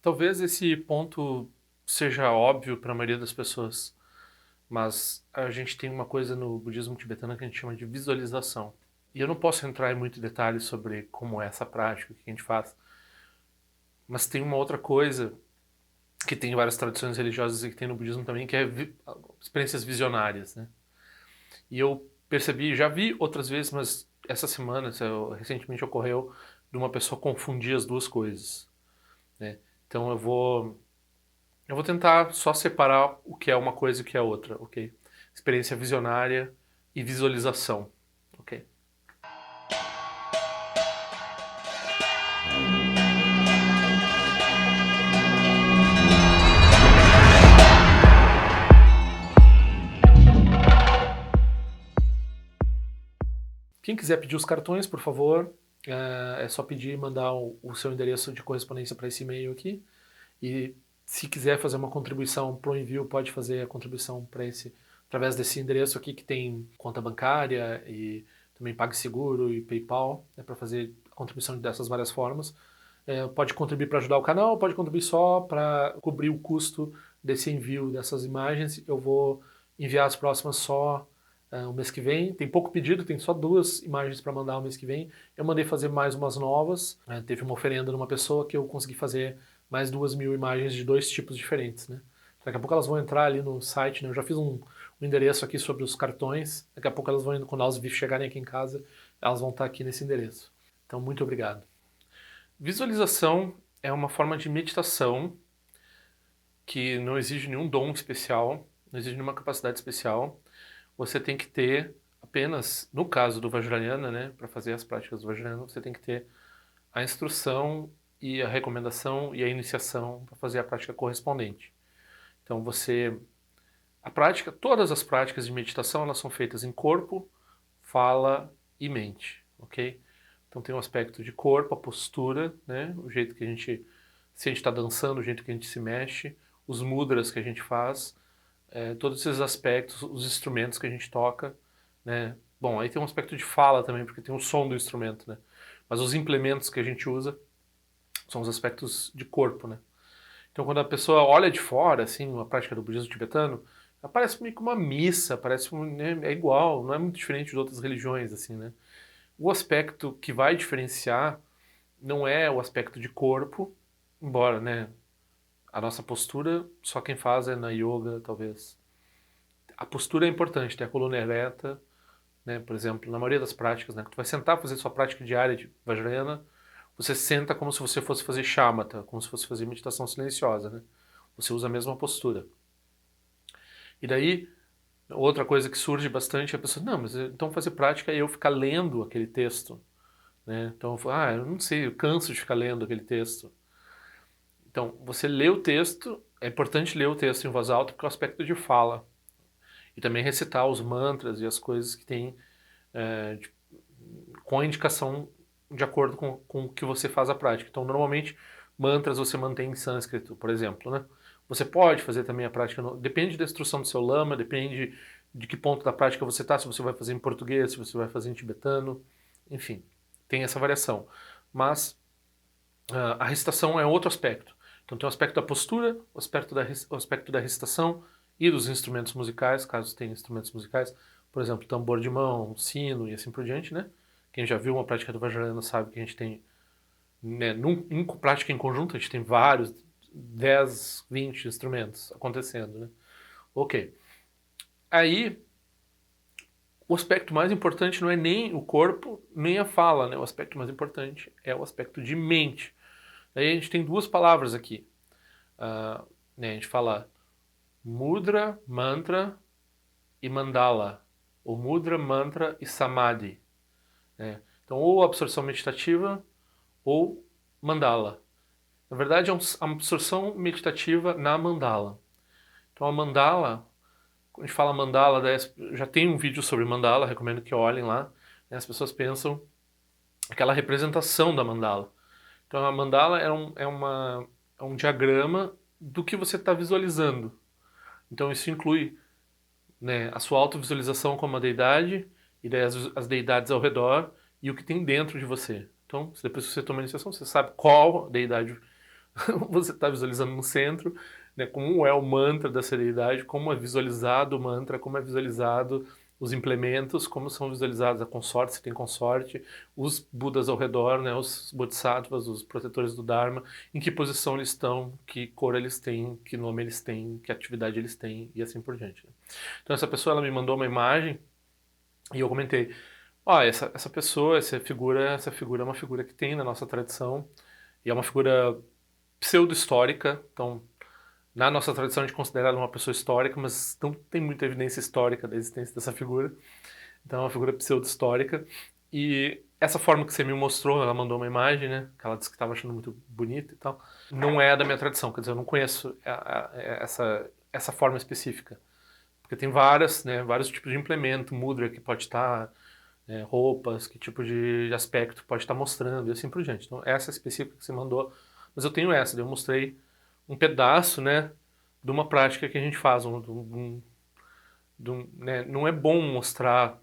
Talvez esse ponto seja óbvio para a maioria das pessoas, mas a gente tem uma coisa no budismo tibetano que a gente chama de visualização. E eu não posso entrar em muito detalhe sobre como é essa prática, o que a gente faz, mas tem uma outra coisa que tem em várias tradições religiosas e que tem no budismo também, que é experiências visionárias, né? E eu percebi, já vi outras vezes, mas essa semana, recentemente ocorreu, de uma pessoa confundir as duas coisas, né? Então eu vou tentar só separar o que é uma coisa e o que é outra, ok? Experiência visionária e visualização, ok? Quem quiser pedir os cartões, por favor, é só pedir e mandar o seu endereço de correspondência para esse e-mail aqui. E se quiser fazer uma contribuição para o envio, pode fazer a contribuição para esse através desse endereço aqui que tem conta bancária e também PagSeguro e PayPal, né, para fazer a contribuição dessas várias formas. Pode contribuir para ajudar o canal, pode contribuir só para cobrir o custo desse envio dessas imagens. Eu vou enviar as próximas só o mês que vem. Tem pouco pedido, tem só 2 imagens para mandar o mês que vem. Eu mandei fazer mais umas novas. Teve uma oferenda de uma pessoa que eu consegui fazer mais 2.000 imagens de 2 tipos diferentes, né? Daqui a pouco elas vão entrar ali no site, né? Eu já fiz um endereço aqui sobre os cartões. Daqui a pouco elas vão, quando elas chegarem aqui em casa, elas vão estar aqui nesse endereço. Então, muito obrigado. Visualização é uma forma de meditação que não exige nenhum dom especial, não exige nenhuma capacidade especial. Você tem que ter apenas, no caso do Vajrayana, né, para fazer as práticas do Vajrayana, você tem que ter a instrução e a recomendação e a iniciação para fazer a prática correspondente. Então todas as práticas de meditação, elas são feitas em corpo, fala e mente, ok? Então tem um aspecto de corpo, a postura, né? O jeito que se a gente está dançando, o jeito que a gente se mexe, os mudras que a gente faz, todos esses aspectos, os instrumentos que a gente toca, né? Bom, aí tem um aspecto de fala também, porque tem o som do instrumento, né? Mas os implementos que a gente usa são os aspectos de corpo, né? Então quando a pessoa olha de fora, assim, uma prática do budismo tibetano, ela parece meio que uma missa, né, é igual, não é muito diferente de outras religiões, assim, né? O aspecto que vai diferenciar não é o aspecto de corpo, embora, né, a nossa postura, só quem faz é na yoga, talvez. A postura é importante, ter a coluna ereta, né, por exemplo, na maioria das práticas, né, que tu vai sentar fazer sua prática diária de Vajrayana, você senta como se você fosse fazer shamatha, como se fosse fazer meditação silenciosa, né? Você usa a mesma postura. E daí, outra coisa que surge bastante é a pessoa, não, mas então fazer prática é eu ficar lendo aquele texto, né? Então, eu não sei, eu canso de ficar lendo aquele texto. Então, você lê o texto, é importante ler o texto em voz alta porque é o aspecto de fala. E também recitar os mantras e as coisas que tem com a indicação de acordo com o que você faz a prática. Então, normalmente, mantras você mantém em sânscrito, por exemplo, né? Você pode fazer também a prática, depende da instrução do seu lama, depende de que ponto da prática você está, se você vai fazer em português, se você vai fazer em tibetano, enfim, tem essa variação. Mas a recitação é outro aspecto. Então tem o aspecto da postura, o aspecto da recitação e dos instrumentos musicais, caso tenha instrumentos musicais, por exemplo, tambor de mão, sino e assim por diante, né? Quem já viu uma prática do Vajrayana sabe que a gente tem, né, em prática em conjunto, a gente tem vários, 10, 20 instrumentos acontecendo, né? Ok. Aí, o aspecto mais importante não é nem o corpo, nem a fala, né? O aspecto mais importante é o aspecto de mente. Aí a gente tem 2 palavras aqui. Né, a gente fala mudra, mantra e mandala. Ou mudra, mantra e samadhi, né? Então, ou absorção meditativa ou mandala. Na verdade, é uma absorção meditativa na mandala. Então, a mandala, quando a gente fala mandala, já tem um vídeo sobre mandala, recomendo que olhem lá. Né? As pessoas pensam aquela representação da mandala. Então, a mandala é um diagrama do que você está visualizando. Então, isso inclui, né, a sua autovisualização como uma deidade, e daí as deidades ao redor, e o que tem dentro de você. Então, depois que você toma a iniciação, você sabe qual deidade você está visualizando no centro, né, como é o mantra da serenidade, como é visualizado o mantra, como é visualizado os implementos, como são visualizados a consorte, se tem consorte, os Budas ao redor, né, os Bodhisattvas, os protetores do Dharma, em que posição eles estão, que cor eles têm, que nome eles têm, que atividade eles têm e assim por diante, né? Então essa pessoa ela me mandou uma imagem e eu comentei, ó, essa pessoa, essa figura é uma figura que tem na nossa tradição e é uma figura pseudo-histórica, então na nossa tradição a gente considera ela uma pessoa histórica, mas não tem muita evidência histórica da existência dessa figura, então é uma figura pseudo-histórica e essa forma que você me mostrou, ela mandou uma imagem, né, que ela disse que estava achando muito bonita e tal, não é da minha tradição, quer dizer, eu não conheço essa forma específica, porque tem várias, né, vários tipos de implemento, mudra que pode estar, roupas, que tipo de aspecto pode estar mostrando e assim por diante. Então, essa específica que você mandou, mas eu tenho essa, eu mostrei um pedaço, né, de uma prática que a gente faz, né, não é bom mostrar,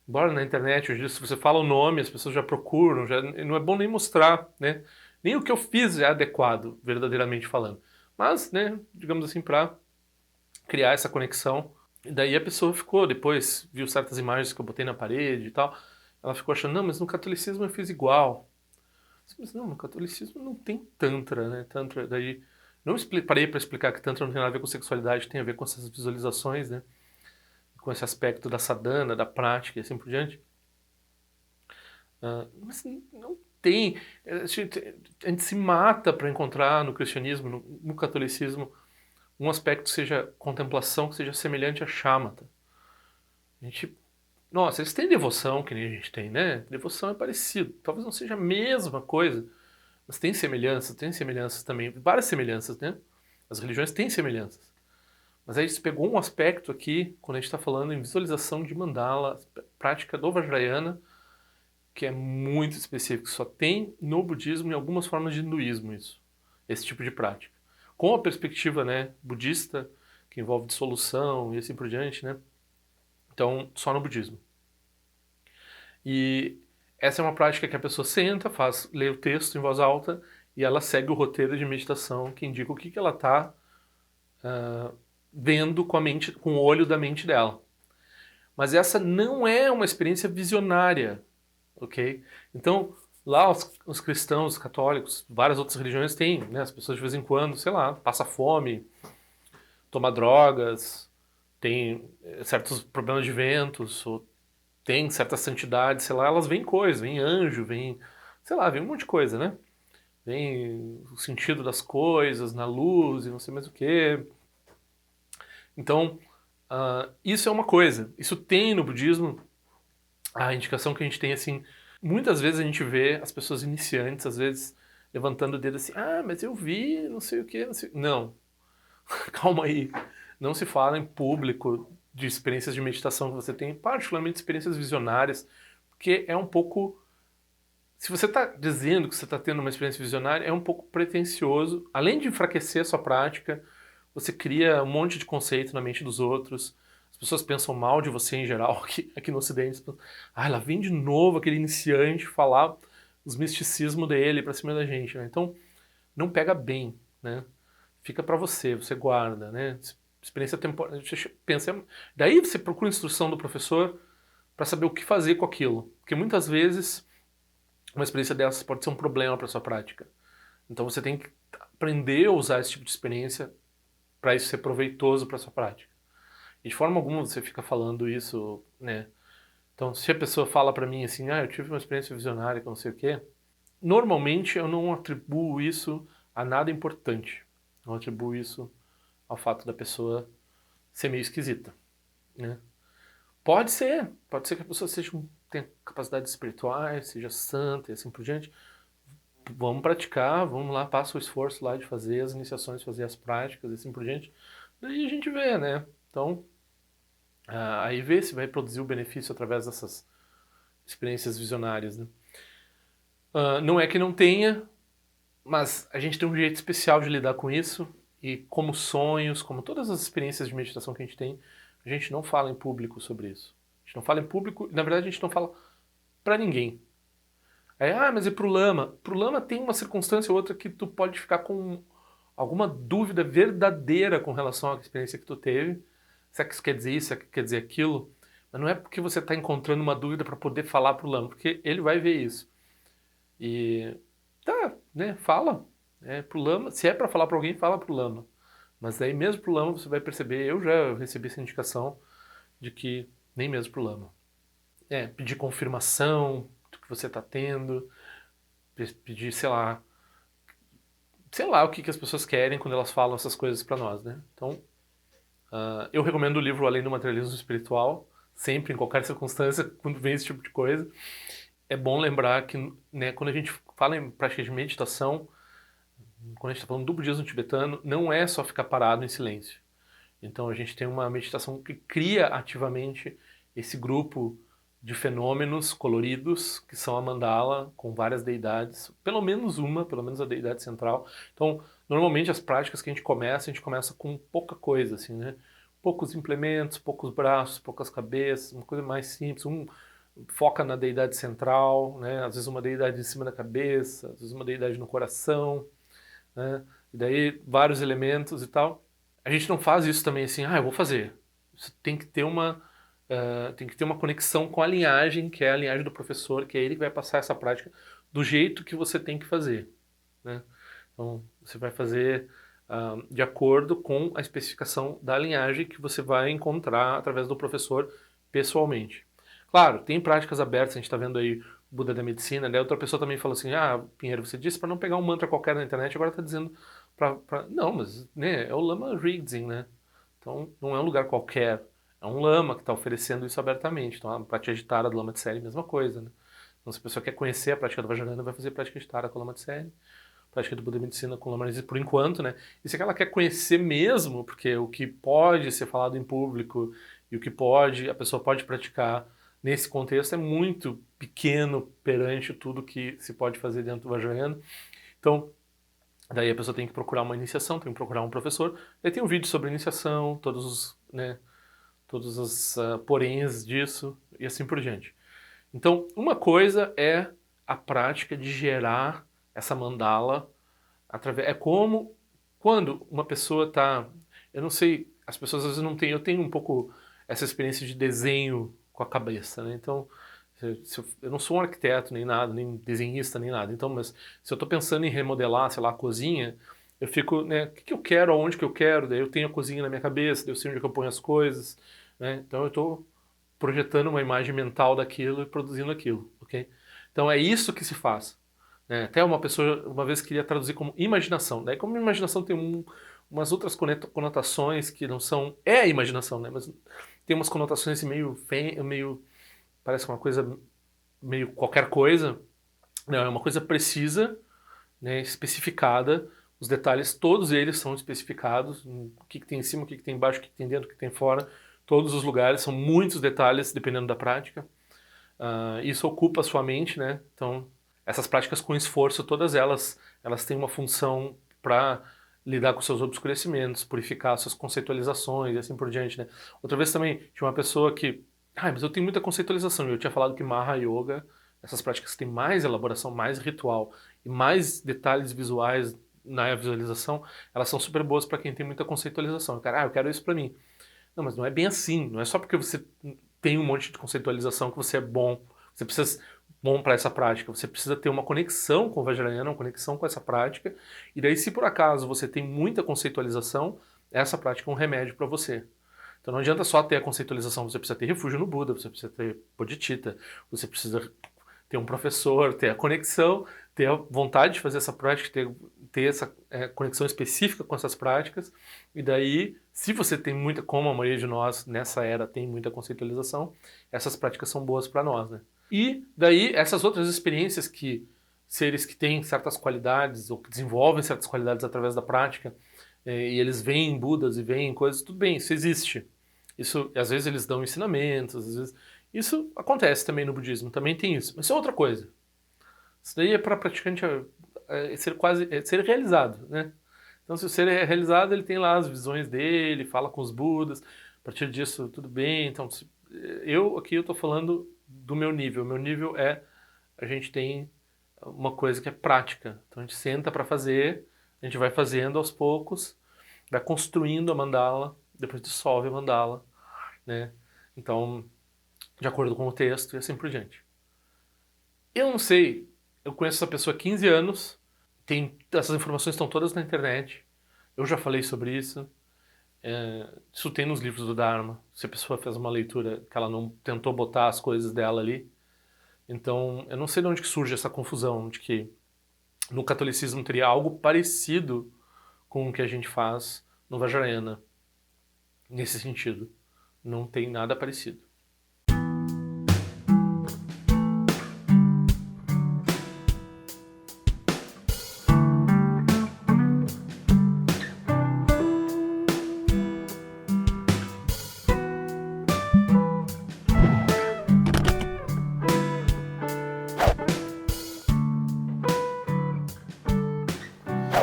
embora na internet hoje se você fala o nome, as pessoas já procuram, já, não é bom nem mostrar, né, nem o que eu fiz é adequado, verdadeiramente falando, mas, né, digamos assim, para criar essa conexão. E daí a pessoa ficou, depois viu certas imagens que eu botei na parede e tal, ela ficou achando, não, mas no catolicismo eu fiz igual. Mas não, no catolicismo não tem tantra, né? Tantra, daí não parei para explicar que tantra não tem nada a ver com sexualidade, tem a ver com essas visualizações, né? Com esse aspecto da sadhana, da prática e assim por diante. Mas não tem. A gente se mata para encontrar no cristianismo, no catolicismo, um aspecto que seja contemplação, que seja semelhante a shamatha. A gente, nossa, eles têm devoção que nem a gente tem, né? Devoção é parecido. Talvez não seja a mesma coisa, mas tem semelhanças também, várias semelhanças, né? As religiões têm semelhanças. Mas aí se pegou um aspecto aqui, quando a gente está falando em visualização de mandala, prática do Vajrayana, que é muito específico, só tem no budismo e algumas formas de hinduísmo isso, esse tipo de prática. Com a perspectiva, né, budista, que envolve dissolução e assim por diante, né? Então, só no budismo. E essa é uma prática que a pessoa senta, lê o texto em voz alta e ela segue o roteiro de meditação que indica o que ela está vendo com a mente, com o olho da mente dela. Mas essa não é uma experiência visionária, ok? Então, lá os cristãos, os católicos, várias outras religiões têm, né? As pessoas de vez em quando, sei lá, passa fome, toma drogas, tem certos problemas de ventos, ou tem certa santidade, sei lá, elas veem coisas, vem anjo, vem, sei lá, vem um monte de coisa, né? Vem o sentido das coisas, na luz e não sei mais o quê. Então, isso é uma coisa. Isso tem no budismo a indicação que a gente tem, assim, muitas vezes a gente vê as pessoas iniciantes, às vezes, levantando o dedo assim, mas eu vi, não sei o quê, não sei... Não, calma aí. Não se fala em público de experiências de meditação que você tem, particularmente experiências visionárias, porque é um pouco... Se você está dizendo que você está tendo uma experiência visionária, é um pouco pretensioso. Além de enfraquecer a sua prática, você cria um monte de conceito na mente dos outros. As pessoas pensam mal de você em geral aqui no Ocidente. Lá vem de novo aquele iniciante falar os misticismos dele para cima da gente, né? Então, não pega bem, né? Fica para você guarda, né? Experiência temporária. Pensa, daí você procura instrução do professor para saber o que fazer com aquilo. Porque muitas vezes uma experiência dessas pode ser um problema para sua prática. Então você tem que aprender a usar esse tipo de experiência para isso ser proveitoso para sua prática. E de forma alguma você fica falando isso, né? Então, se a pessoa fala para mim assim, eu tive uma experiência visionária com não sei o quê, normalmente eu não atribuo isso a nada importante. Eu atribuo isso ao fato da pessoa ser meio esquisita, né? Pode ser que a pessoa tenha capacidades espirituais, seja santa e assim por diante. Vamos praticar, vamos lá, passa o esforço lá de fazer as iniciações, fazer as práticas e assim por diante. Daí a gente vê, né? Então, aí vê se vai produzir o benefício através dessas experiências visionárias, né? Não é que não tenha, mas a gente tem um jeito especial de lidar com isso e como sonhos, como todas as experiências de meditação que a gente tem, a gente não fala em público sobre isso. A gente não fala em público, na verdade a gente não fala para ninguém. Aí, mas e pro lama? Pro lama tem uma circunstância ou outra que tu pode ficar com alguma dúvida verdadeira com relação à experiência que tu teve. Será que isso quer dizer isso? Será que quer dizer aquilo? Mas não é porque você está encontrando uma dúvida para poder falar pro lama, porque ele vai ver isso. E tá, né? Fala. Pro lama. Se é para falar para alguém, fala pro lama. Mas daí mesmo pro lama você vai perceber, eu já recebi essa indicação de que nem mesmo pro lama. Pedir confirmação do que você está tendo, pedir, sei lá o que as pessoas querem quando elas falam essas coisas para nós, né? Então, eu recomendo o livro Além do Materialismo Espiritual, sempre, em qualquer circunstância, quando vem esse tipo de coisa. É bom lembrar que, né, quando a gente fala em prática de meditação, quando a gente está falando do budismo tibetano, não é só ficar parado em silêncio. Então a gente tem uma meditação que cria ativamente esse grupo de fenômenos coloridos, que são a mandala, com várias deidades, pelo menos a deidade central. Então, normalmente as práticas que a gente começa com pouca coisa, assim, né? Poucos implementos, poucos braços, poucas cabeças, uma coisa mais simples. Foca na deidade central, né? Às vezes uma deidade em cima da cabeça, às vezes uma deidade no coração, né? E daí vários elementos e tal. A gente não faz isso também assim, eu vou fazer. Isso tem que ter uma conexão com a linhagem, que é a linhagem do professor, que é ele que vai passar essa prática do jeito que você tem que fazer, né? Então, você vai fazer de acordo com a especificação da linhagem que você vai encontrar através do professor pessoalmente. Claro, tem práticas abertas, a gente está vendo aí o Buda da Medicina, né? Outra pessoa também falou assim, Pinheiro, você disse para não pegar um mantra qualquer na internet, agora está dizendo Não, mas né, é o Lama Rinzin, né? Então, não é um lugar qualquer, é um lama que está oferecendo isso abertamente. Então, a prática de Tara do Lama de Série, mesma coisa, né? Então, se a pessoa quer conhecer a prática do Vajrayana, vai fazer prática de Tara com o Lama de Série, prática do Buda Medicina com o Lama Rinzin por enquanto, né? E se ela quer conhecer mesmo, porque o que pode ser falado em público e o que a pessoa pode praticar nesse contexto é muito pequeno perante tudo que se pode fazer dentro do Vajrayana. Então, daí a pessoa tem que procurar uma iniciação, tem que procurar um professor. Daí tem um vídeo sobre iniciação, todos os poréns disso e assim por diante. Então, uma coisa é a prática de gerar essa mandala através. É como quando uma pessoa está. Eu não sei, as pessoas às vezes não têm. Eu tenho um pouco essa experiência de desenho com a cabeça, né? Então, eu não sou um arquiteto nem nada, nem desenhista nem nada. Então, mas se eu estou pensando em remodelar, sei lá, a cozinha, eu fico, né? O que eu quero, aonde que eu quero? Daí eu tenho a cozinha na minha cabeça, daí eu sei onde que eu ponho as coisas, né? Então eu estou projetando uma imagem mental daquilo e produzindo aquilo, ok? Então é isso que se faz. Né? Até uma pessoa uma vez queria traduzir como imaginação. Daí como imaginação tem umas outras conotações que não são... É a imaginação, né? Mas tem umas conotações meio parece uma coisa meio qualquer coisa. Não, é uma coisa precisa, né, especificada. Os detalhes, todos eles são especificados. O que tem em cima, o que tem embaixo, o que tem dentro, o que tem fora. Todos os lugares, são muitos detalhes, dependendo da prática. Isso ocupa a sua mente, né? Então, essas práticas com esforço, todas elas têm uma função para lidar com seus obscurecimentos, purificar suas conceitualizações e assim por diante, né? Outra vez também tinha uma pessoa que, mas eu tenho muita conceitualização. Eu tinha falado que Maha Yoga, essas práticas que têm mais elaboração, mais ritual e mais detalhes visuais na visualização, elas são super boas para quem tem muita conceitualização. Cara, eu quero isso para mim. Não, mas não é bem assim. Não é só porque você tem um monte de conceitualização que você é bom. Você precisa ser bom para essa prática. Você precisa ter uma conexão com o Vajrayana, uma conexão com essa prática. E daí, se por acaso você tem muita conceitualização, essa prática é um remédio para você. Então não adianta só ter a conceitualização, você precisa ter refúgio no Buda, você precisa ter bodhicitta, você precisa ter um professor, ter a conexão, ter a vontade de fazer essa prática, ter essa conexão específica com essas práticas. E daí, se você tem muita, como a maioria de nós nessa era tem muita conceitualização, essas práticas são boas para nós, né? E daí, essas outras experiências que seres que têm certas qualidades ou que desenvolvem certas qualidades através da prática, e eles veem Budas e veem coisas, tudo bem, isso existe. Isso, às vezes eles dão ensinamentos, às vezes... Isso acontece também no budismo, também tem isso. Mas isso é outra coisa. Isso daí é para praticante ser realizado, né? Então, se o ser é realizado, ele tem lá as visões dele, fala com os Budas, a partir disso tudo bem. Então, eu estou falando do meu nível. Meu nível é a gente tem uma coisa que é prática. Então a gente senta para fazer, a gente vai fazendo aos poucos, vai construindo a mandala, depois dissolve a mandala, né? Então, de acordo com o texto e assim por diante. Eu não sei, eu conheço essa pessoa há 15 anos, essas informações estão todas na internet, eu já falei sobre isso, isso tem nos livros do Dharma, se a pessoa fez uma leitura que ela não tentou botar as coisas dela ali. Então, eu não sei de onde que surge essa confusão de que no catolicismo teria algo parecido com o que a gente faz no Vajrayana, nesse sentido. Não tem nada parecido.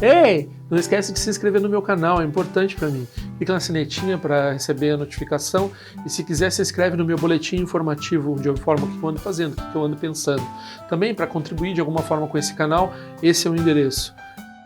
Ei, não esquece de se inscrever no meu canal, é importante para mim. Clica na sinetinha para receber a notificação e se quiser se inscreve no meu boletim informativo onde eu informo o que eu ando fazendo, o que eu ando pensando. Também para contribuir de alguma forma com esse canal, esse é o endereço.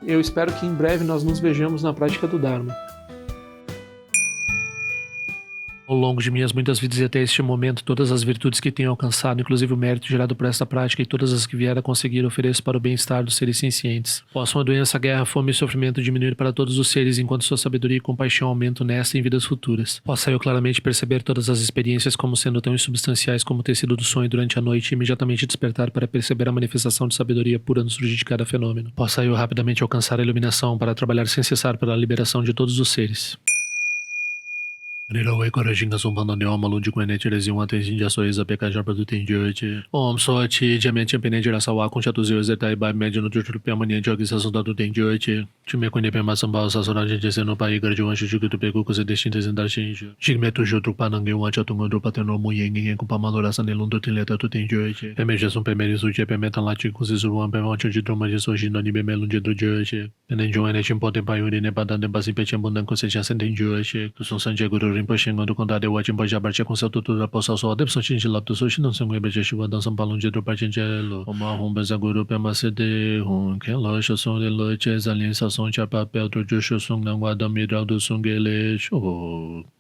Eu espero que em breve nós nos vejamos na prática do Dharma. Ao longo de minhas muitas vidas e até este momento, todas as virtudes que tenho alcançado, inclusive o mérito gerado por esta prática e todas as que vier a conseguir, ofereço para o bem-estar dos seres sencientes. Possam a doença, a guerra, a fome e o sofrimento diminuir para todos os seres, enquanto sua sabedoria e compaixão aumentam nesta e em vidas futuras. Possa eu claramente perceber todas as experiências como sendo tão insubstanciais como o tecido do sonho durante a noite e imediatamente despertar para perceber a manifestação de sabedoria pura no surgir de cada fenômeno. Possa eu rapidamente alcançar a iluminação para trabalhar sem cessar pela liberação de todos os seres. Nirawe Korajinga Sumpano Neoma Lundi Kwene Tirezi Wante Jinja Soiza Pekaja Produtin Jyochi Om Sochi Jamia Champene Jirasawa Kuncha Tuzio Zetai Bai Mediano Jutu Piamania Jogi Sasunda Tutin Jyochi Chime Kwene Pema Sambao Sasura Jinja no Pai Garjuan Shujuku Tupeku Kuse Destintes Indar Shinju Jigmetu Jutru Panangi Wancha Tungondo Pateno Muyengi Kupamalora Sanelundu Tileta Tutin Jyochi Pemeja Sum Pemeri Suche Pemetan Lati Kusizuan Pemancha Jidroma Jisoji no Nibe Melunji do Jyochi Nenjuane Chimpote Payuri Nepadan Basi Pechambundan Kuseja Senten Jyochi Kusun Sanje Guru Rinpoche Ngondo Kondade Wachin Boja Barche com seu tudo da poça só Depson Chin Lapto Sushi não se ngwe Shiva dan São Paulo de Partingelo Oma Humba Guru Pema Sede Hun Ken Lo Shosong de Lo Che Zalin Sason Cha Papel do Jusho Sung Nangwa da Miral do Sungele Show